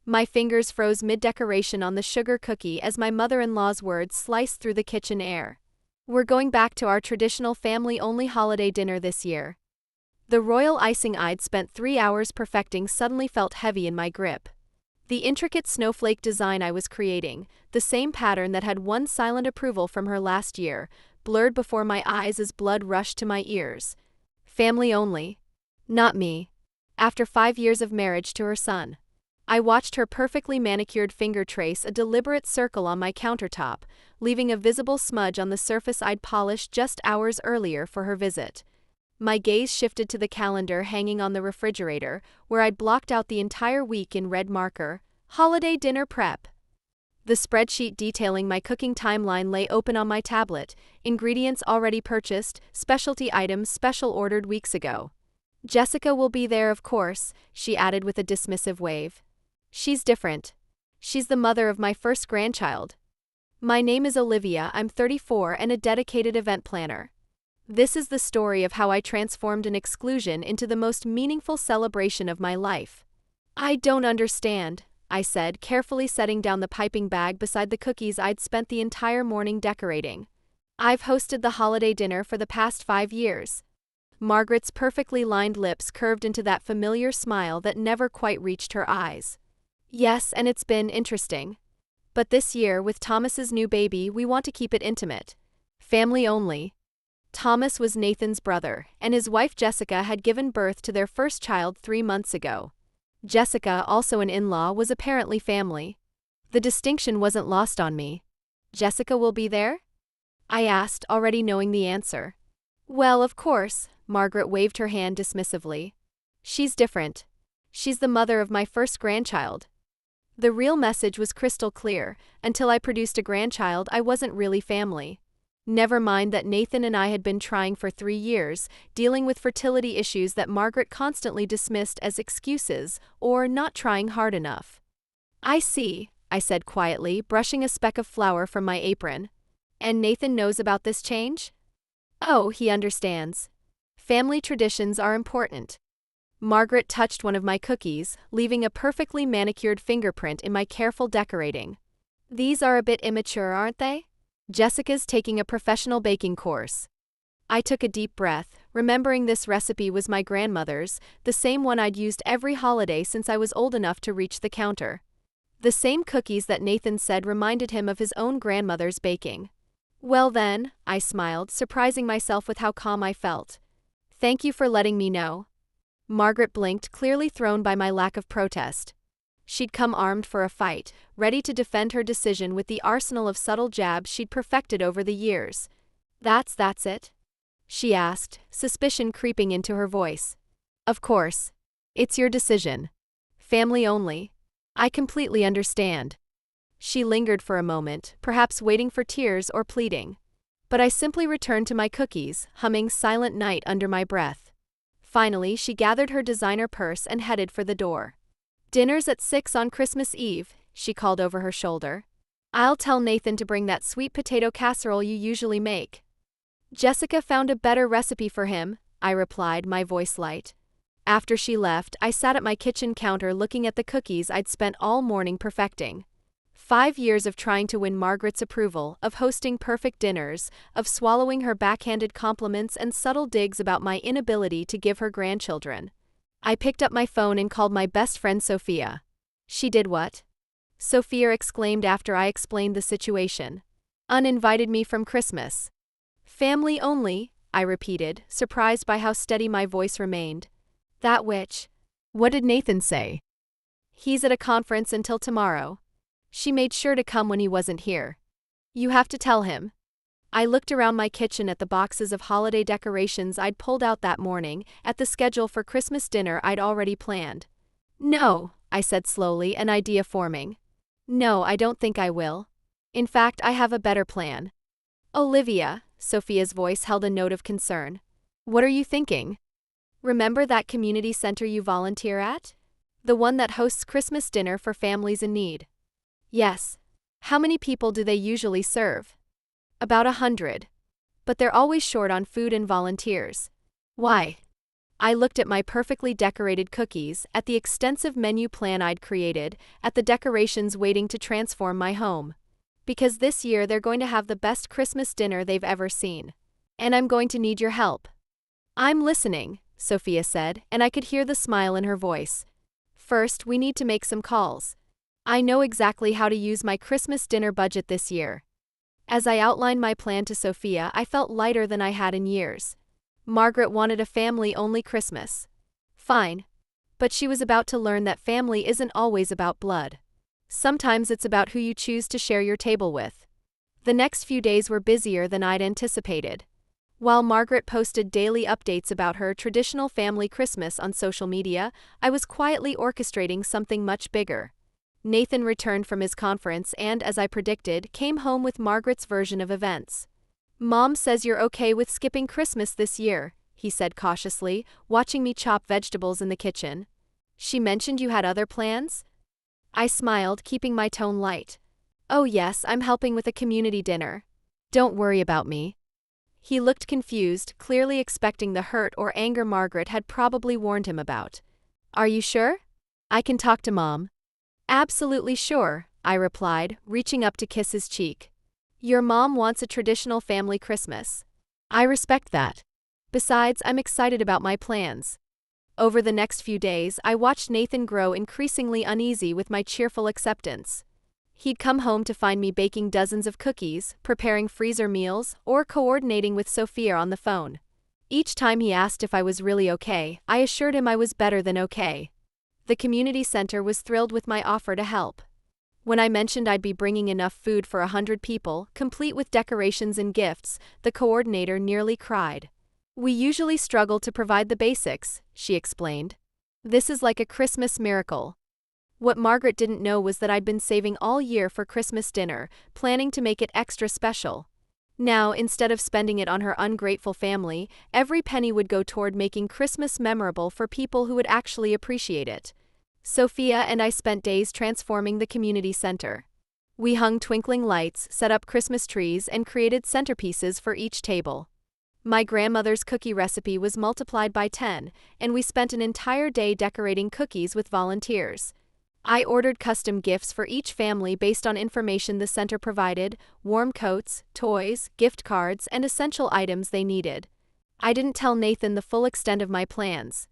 My fingers froze mid-decoration on the sugar cookie as my mother-in-law's words sliced through the kitchen air. We're going back to our traditional family-only holiday dinner this year. The royal icing I'd spent 3 hours perfecting suddenly felt heavy in my grip. The intricate snowflake design I was creating, the same pattern that had won silent approval from her last year, blurred before my eyes as blood rushed to my ears. Family only. Not me. After 5 years of marriage to her son. I watched her perfectly manicured finger trace a deliberate circle on my countertop, leaving a visible smudge on the surface I'd polished just hours earlier for her visit. My gaze shifted to the calendar hanging on the refrigerator, where I'd blocked out the entire week in red marker. Holiday dinner prep. The spreadsheet detailing my cooking timeline lay open on my tablet, ingredients already purchased, specialty items special ordered weeks ago. Jessica will be there, of course, she added with a dismissive wave. She's different. She's the mother of my first grandchild. My name is Olivia, I'm 34 and a dedicated event planner. This is the story of how I transformed an exclusion into the most meaningful celebration of my life. I don't understand, I said, carefully setting down the piping bag beside the cookies I'd spent the entire morning decorating. I've hosted the holiday dinner for the past 5 years. Margaret's perfectly lined lips curved into that familiar smile that never quite reached her eyes. Yes, and it's been interesting. But this year, with Thomas's new baby, we want to keep it intimate. Family only. Thomas was Nathan's brother, and his wife Jessica had given birth to their first child 3 months ago. Jessica, also an in-law, was apparently family. The distinction wasn't lost on me. Jessica will be there? I asked, already knowing the answer. Well, of course, Margaret waved her hand dismissively. She's different. She's the mother of my first grandchild. The real message was crystal clear. Until I produced a grandchild, I wasn't really family. Never mind that Nathan and I had been trying for 3 years, dealing with fertility issues that Margaret constantly dismissed as excuses or not trying hard enough. I see, I said quietly, brushing a speck of flour from my apron. And Nathan knows about this change? Oh, he understands. Family traditions are important. Margaret touched one of my cookies, leaving a perfectly manicured fingerprint in my careful decorating. These are a bit immature, aren't they? Jessica's taking a professional baking course. I took a deep breath, remembering this recipe was my grandmother's, the same one I'd used every holiday since I was old enough to reach the counter. The same cookies that Nathan said reminded him of his own grandmother's baking. Well then, I smiled, surprising myself with how calm I felt. Thank you for letting me know. Margaret blinked, clearly thrown by my lack of protest. She'd come armed for a fight, ready to defend her decision with the arsenal of subtle jabs she'd perfected over the years. That's it? She asked, suspicion creeping into her voice. Of course. It's your decision. Family only. I completely understand. She lingered for a moment, perhaps waiting for tears or pleading. But I simply returned to my cookies, humming Silent Night under my breath. Finally, she gathered her designer purse and headed for the door. Dinner's at 6 on Christmas Eve, she called over her shoulder. I'll tell Nathan to bring that sweet potato casserole you usually make. Jessica found a better recipe for him, I replied, my voice light. After she left, I sat at my kitchen counter looking at the cookies I'd spent all morning perfecting. 5 years of trying to win Margaret's approval, of hosting perfect dinners, of swallowing her backhanded compliments and subtle digs about my inability to give her grandchildren. I picked up my phone and called my best friend Sophia. She did what? Sophia exclaimed after I explained the situation. Uninvited me from Christmas. Family only, I repeated, surprised by how steady my voice remained. That which? What did Nathan say? He's at a conference until tomorrow. She made sure to come when he wasn't here. You have to tell him. I looked around my kitchen at the boxes of holiday decorations I'd pulled out that morning, at the schedule for Christmas dinner I'd already planned. No, I said slowly, an idea forming. No, I don't think I will. In fact, I have a better plan. Olivia, Sophia's voice held a note of concern. What are you thinking? Remember that community center you volunteer at? The one that hosts Christmas dinner for families in need. Yes. How many people do they usually serve? About 100. But they're always short on food and volunteers. Why? I looked at my perfectly decorated cookies, at the extensive menu plan I'd created, at the decorations waiting to transform my home. Because this year they're going to have the best Christmas dinner they've ever seen. And I'm going to need your help. I'm listening, Sophia said, and I could hear the smile in her voice. First, we need to make some calls. I know exactly how to use my Christmas dinner budget this year. As I outlined my plan to Sophia, I felt lighter than I had in years. Margaret wanted a family-only Christmas. Fine. But she was about to learn that family isn't always about blood. Sometimes it's about who you choose to share your table with. The next few days were busier than I'd anticipated. While Margaret posted daily updates about her traditional family Christmas on social media, I was quietly orchestrating something much bigger. Nathan returned from his conference and, as I predicted, came home with Margaret's version of events. "Mom says you're okay with skipping Christmas this year," he said cautiously, watching me chop vegetables in the kitchen. "She mentioned you had other plans?" I smiled, keeping my tone light. "Oh yes, I'm helping with a community dinner. Don't worry about me." He looked confused, clearly expecting the hurt or anger Margaret had probably warned him about. "Are you sure? I can talk to Mom." "Absolutely sure," I replied, reaching up to kiss his cheek. "Your mom wants a traditional family Christmas. I respect that. Besides, I'm excited about my plans." Over the next few days, I watched Nathan grow increasingly uneasy with my cheerful acceptance. He'd come home to find me baking dozens of cookies, preparing freezer meals, or coordinating with Sophia on the phone. Each time he asked if I was really okay, I assured him I was better than okay. The community center was thrilled with my offer to help. When I mentioned I'd be bringing enough food for 100 people, complete with decorations and gifts, the coordinator nearly cried. "We usually struggle to provide the basics," she explained. "This is like a Christmas miracle." What Margaret didn't know was that I'd been saving all year for Christmas dinner, planning to make it extra special. Now, instead of spending it on her ungrateful family, every penny would go toward making Christmas memorable for people who would actually appreciate it. Sophia and I spent days transforming the community center. We hung twinkling lights, set up Christmas trees, and created centerpieces for each table. My grandmother's cookie recipe was multiplied by 10, and we spent an entire day decorating cookies with volunteers. I ordered custom gifts for each family based on information the center provided: warm coats, toys, gift cards, and essential items they needed. I didn't tell Nathan the full extent of my plans.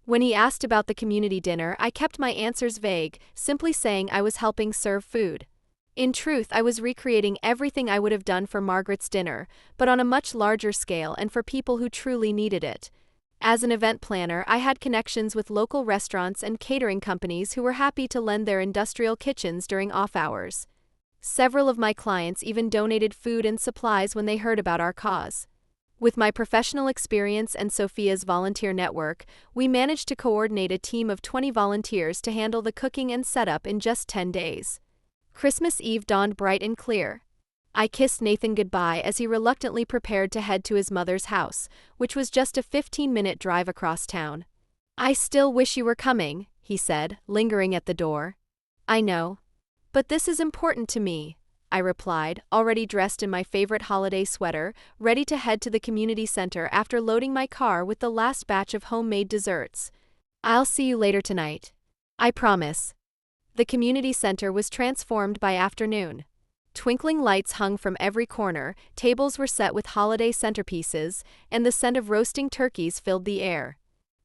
When he asked about the community dinner, I kept my answers vague, simply saying I was helping serve food. In truth, I was recreating everything I would have done for Margaret's dinner, but on a much larger scale and for people who truly needed it. As an event planner, I had connections with local restaurants and catering companies who were happy to lend their industrial kitchens during off hours. Several of my clients even donated food and supplies when they heard about our cause. With my professional experience and Sophia's volunteer network, we managed to coordinate a team of 20 volunteers to handle the cooking and setup in just 10 days. Christmas Eve dawned bright and clear. I kissed Nathan goodbye as he reluctantly prepared to head to his mother's house, which was just a 15-minute drive across town. "I still wish you were coming," he said, lingering at the door. "I know. But this is important to me," I replied, already dressed in my favorite holiday sweater, ready to head to the community center after loading my car with the last batch of homemade desserts. "I'll see you later tonight. I promise." The community center was transformed by afternoon. Twinkling lights hung from every corner, tables were set with holiday centerpieces, and the scent of roasting turkeys filled the air.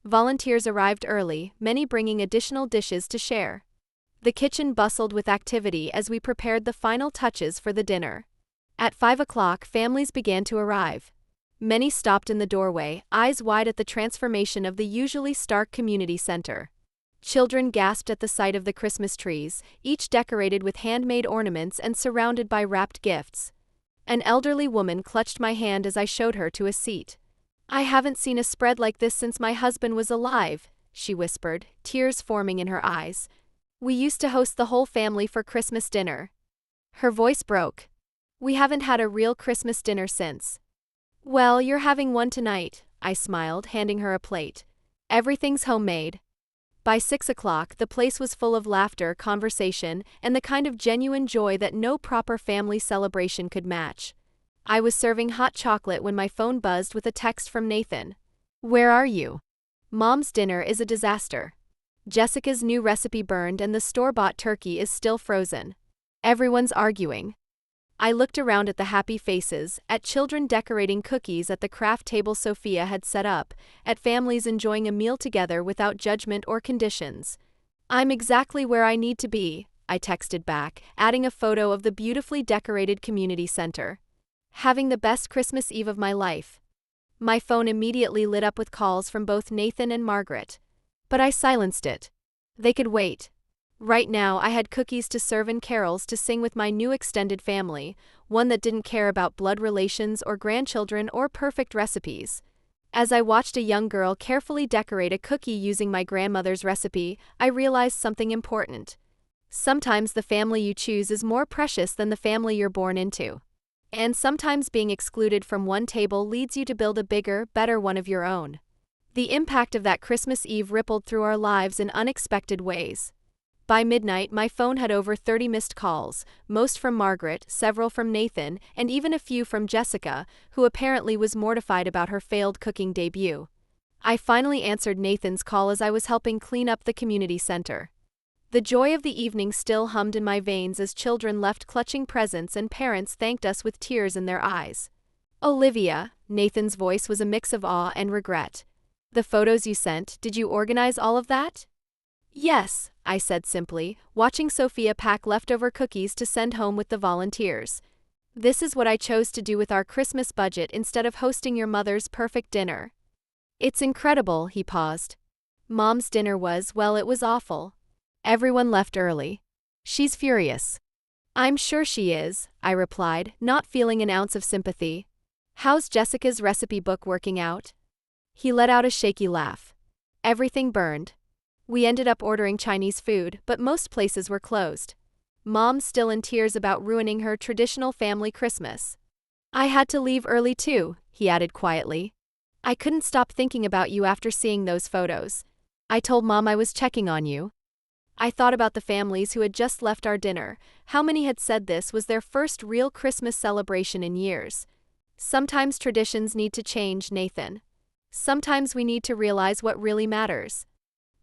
Volunteers arrived early, many bringing additional dishes to share. The kitchen bustled with activity as we prepared the final touches for the dinner. At 5 o'clock, families began to arrive. Many stopped in the doorway, eyes wide at the transformation of the usually stark community center. Children gasped at the sight of the Christmas trees, each decorated with handmade ornaments and surrounded by wrapped gifts. An elderly woman clutched my hand as I showed her to a seat. "I haven't seen a spread like this since my husband was alive," she whispered, tears forming in her eyes. "We used to host the whole family for Christmas dinner." Her voice broke. "We haven't had a real Christmas dinner since." "Well, you're having one tonight," I smiled, handing her a plate. "Everything's homemade." By 6 o'clock, the place was full of laughter, conversation, and the kind of genuine joy that no proper family celebration could match. I was serving hot chocolate when my phone buzzed with a text from Nathan. "Where are you?" Mom's dinner is a disaster. Jessica's new recipe burned and the store-bought turkey is still frozen. Everyone's arguing. I looked around at the happy faces, at children decorating cookies at the craft table Sophia had set up, at families enjoying a meal together without judgment or conditions. "I'm exactly where I need to be," I texted back, adding a photo of the beautifully decorated community center. "Having the best Christmas Eve of my life." My phone immediately lit up with calls from both Nathan and Margaret. But I silenced it. They could wait. Right now I had cookies to serve and carols to sing with my new extended family, one that didn't care about blood relations or grandchildren or perfect recipes. As I watched a young girl carefully decorate a cookie using my grandmother's recipe, I realized something important. Sometimes the family you choose is more precious than the family you're born into. And sometimes being excluded from one table leads you to build a bigger, better one of your own. The impact of that Christmas Eve rippled through our lives in unexpected ways. By midnight, my phone had over 30 missed calls, most from Margaret, several from Nathan, and even a few from Jessica, who apparently was mortified about her failed cooking debut. I finally answered Nathan's call as I was helping clean up the community center. The joy of the evening still hummed in my veins as children left clutching presents and parents thanked us with tears in their eyes. "Olivia," Nathan's voice was a mix of awe and regret. "The photos you sent, did you organize all of that?" "Yes," I said simply, watching Sophia pack leftover cookies to send home with the volunteers. "This is what I chose to do with our Christmas budget instead of hosting your mother's perfect dinner." "It's incredible," he paused. "Mom's dinner was, well, it was awful. Everyone left early. She's furious." "I'm sure she is," I replied, not feeling an ounce of sympathy. "How's Jessica's recipe book working out?" He let out a shaky laugh. "Everything burned. We ended up ordering Chinese food, but most places were closed. Mom's still in tears about ruining her traditional family Christmas." "I had to leave early too," he added quietly. "I couldn't stop thinking about you after seeing those photos. I told Mom I was checking on you." I thought about the families who had just left our dinner. How many had said this was their first real Christmas celebration in years? Sometimes traditions need to change, Nathan. Sometimes we need to realize what really matters.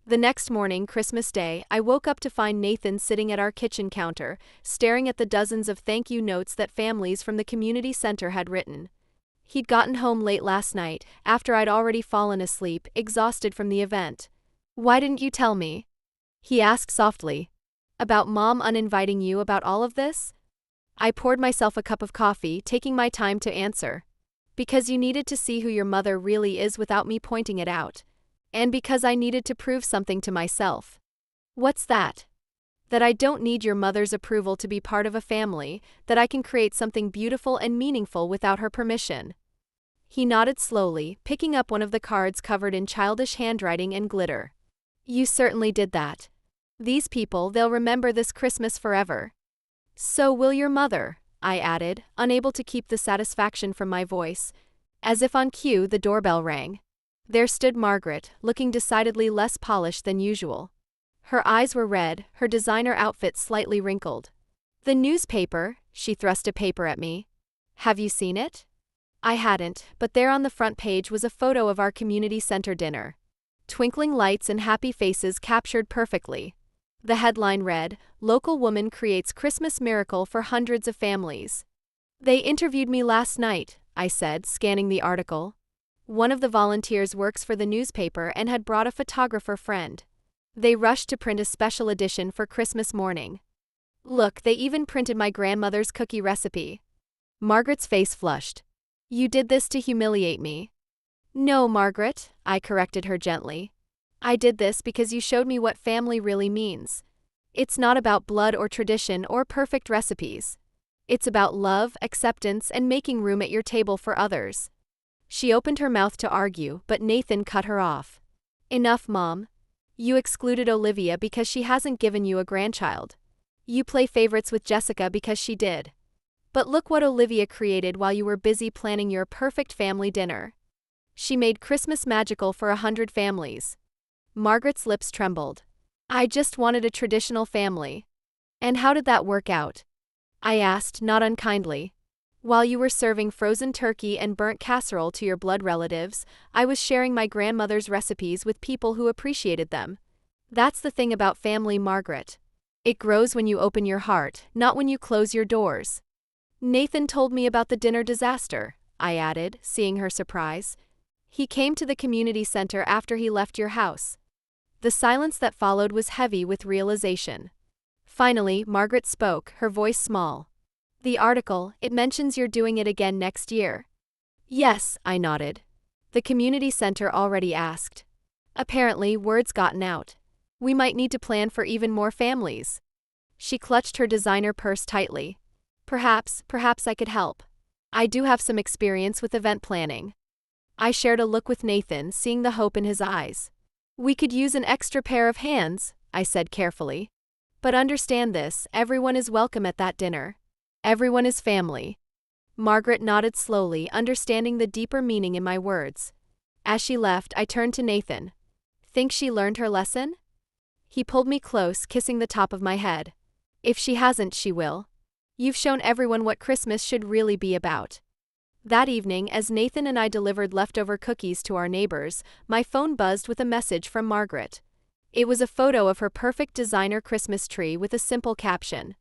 The next morning, Christmas Day, I woke up to find Nathan sitting at our kitchen counter, staring at the dozens of thank you notes that families from the community center had written. He'd gotten home late last night, after I'd already fallen asleep, exhausted from the event. "Why didn't you tell me?" he asked softly. "About Mom uninviting you about all of this?" I poured myself a cup of coffee, taking my time to answer. "Because you needed to see who your mother really is without me pointing it out. And because I needed to prove something to myself." "What's that?" "That I don't need your mother's approval to be part of a family, that I can create something beautiful and meaningful without her permission." He nodded slowly, picking up one of the cards covered in childish handwriting and glitter. "You certainly did that. These people, they'll remember this Christmas forever." "So will your mother," I added, unable to keep the satisfaction from my voice. As if on cue, the doorbell rang. There stood Margaret, looking decidedly less polished than usual. Her eyes were red, her designer outfit slightly wrinkled. "The newspaper," she thrust a paper at me. "Have you seen it?" I hadn't, but there on the front page was a photo of our community center dinner. Twinkling lights and happy faces captured perfectly. The headline read, "Local Woman Creates Christmas Miracle for Hundreds of Families." "They interviewed me last night," I said, scanning the article. One of the volunteers works for the newspaper and had brought a photographer friend. They rushed to print a special edition for Christmas morning. "Look, they even printed my grandmother's cookie recipe." Margaret's face flushed. "You did this to humiliate me." "No, Margaret," I corrected her gently. "I did this because you showed me what family really means. It's not about blood or tradition or perfect recipes. It's about love, acceptance, and making room at your table for others." She opened her mouth to argue, but Nathan cut her off. "Enough, Mom. You excluded Olivia because she hasn't given you a grandchild. You play favorites with Jessica because she did. But look what Olivia created while you were busy planning your perfect family dinner. She made Christmas magical for 100 families." Margaret's lips trembled. "I just wanted a traditional family." "And how did that work out?" I asked, not unkindly. While you were serving frozen turkey and burnt casserole to your blood relatives, I was sharing my grandmother's recipes with people who appreciated them. That's the thing about family, Margaret. It grows when you open your heart, not when you close your doors. Nathan told me about the dinner disaster, I added, seeing her surprise. He came to the community center after he left your house. The silence that followed was heavy with realization. Finally, Margaret spoke, her voice small. The article, it mentions you're doing it again next year. Yes, I nodded. The community center already asked. Apparently, word's gotten out. We might need to plan for even more families. She clutched her designer purse tightly. Perhaps I could help. I do have some experience with event planning. I shared a look with Nathan, seeing the hope in his eyes. We could use an extra pair of hands, I said carefully. But understand this, everyone is welcome at that dinner. Everyone is family. Margaret nodded slowly, understanding the deeper meaning in my words. As she left, I turned to Nathan. Think she learned her lesson? He pulled me close, kissing the top of my head. If she hasn't, she will. You've shown everyone what Christmas should really be about. That evening, as Nathan and I delivered leftover cookies to our neighbors, my phone buzzed with a message from Margaret. It was a photo of her perfect designer Christmas tree with a simple caption.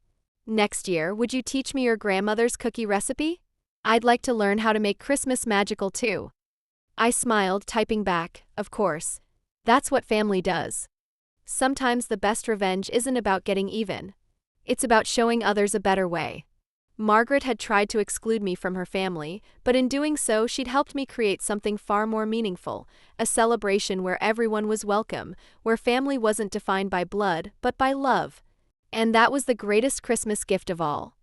Next year, would you teach me your grandmother's cookie recipe? I'd like to learn how to make Christmas magical too. I smiled, typing back, of course. That's what family does. Sometimes the best revenge isn't about getting even. It's about showing others a better way. Margaret had tried to exclude me from her family, but in doing so she'd helped me create something far more meaningful, a celebration where everyone was welcome, where family wasn't defined by blood, but by love. And that was the greatest Christmas gift of all.